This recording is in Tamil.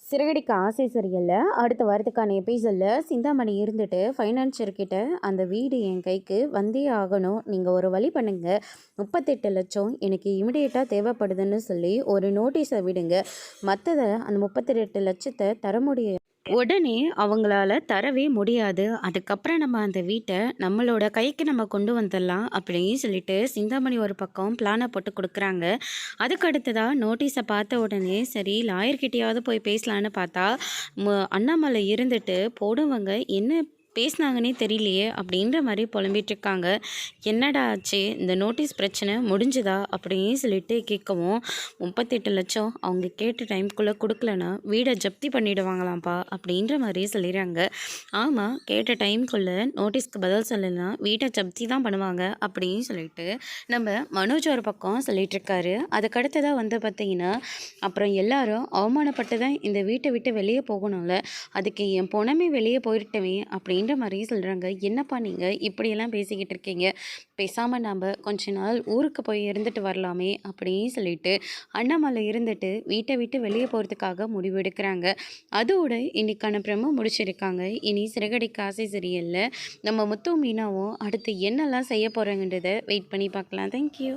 சிறகடிக்க ஆசை சீரியலில் அடுத்த வாரத்துக்கான எபிசோடில் சிந்தாமணி இருந்துட்டு ஃபைனான்சியர்கிட்ட அந்த வீடு என் கைக்கு வந்தே ஆகணும், நீங்கள் ஒரு வழி பண்ணுங்கள், 38 லட்சம் எனக்கு இமிடியேட்டாக தேவைப்படுதுன்னு சொல்லி ஒரு நோட்டீஸை விடுங்க, மற்றதை அந்த 38 லட்சத்தை தர முடியும் உடனே அவங்களால தரவே முடியாது. அதுக்கப்புறம் நம்ம அந்த வீட்டை நம்மளோட கைக்கு நம்ம கொண்டு வந்துடலாம் அப்படின்னு சொல்லிட்டு சிந்தாமணி ஒரு பக்கம் பிளானை போட்டு கொடுக்குறாங்க. அதுக்கு அடுத்ததாக நோட்டீஸை பார்த்த உடனே சரி லாயர்கிட்டையாவது போய் பேசலான்னு பார்த்தா அண்ணாமலை இருந்துட்டு போடுவங்க என்ன பேசினாங்கன்னே தெரியலையே அப்படின்ற மாதிரி புலம்பிட்டு இருக்காங்க. என்னடா ஆச்சு, இந்த நோட்டீஸ் பிரச்சனை முடிஞ்சுதா அப்படின்னு சொல்லிட்டு கேட்கவும் 38 லட்சம் அவங்க கேட்ட டைம்குள்ளே கொடுக்கலன்னா வீடை ஜப்தி பண்ணிடுவாங்களாம்ப்பா அப்படின்ற மாதிரி சொல்லிடுறாங்க. ஆமாம், கேட்ட டைம்குள்ளே நோட்டீஸ்க்கு பதில் சொல்லலாம் வீட்டை ஜப்தி தான் பண்ணுவாங்க அப்படின்னு சொல்லிட்டு நம்ம மனோஜ் ஒரு பக்கம் சொல்லிட்டு இருக்காரு. அதுக்கடுத்ததாக வந்து பார்த்தீங்கன்னா அப்புறம் எல்லாரும் அவமானப்பட்டு தான் இந்த வீட்டை விட்டு வெளியே போகணும்ல, அதுக்கு என் பொணமே வெளியே போயிட்டவே அப்படின்னு மாதிரி சொல்கிறாங்க. என்னப்பா நீங்கள் இப்படியெல்லாம் பேசிக்கிட்டு இருக்கீங்க, பேசாமல் நாம் கொஞ்ச நாள் ஊருக்கு போய் இருந்துட்டு வரலாமே அப்படின்னு சொல்லிட்டு அண்ணாமலை இருந்துட்டு வீட்டை விட்டு வெளியே போகிறதுக்காக முடிவெடுக்கிறாங்க. அதோட இன்னைக்கான பிரமோ முடிச்சிருக்காங்க. இனி சிறகடிக்க ஆசை சீரியல்ல நம்ம முத்து மீனாவும் அடுத்து என்னெல்லாம் செய்ய போகிறாங்கன்றதை வெயிட் பண்ணி பார்க்கலாம். தேங்க்யூ.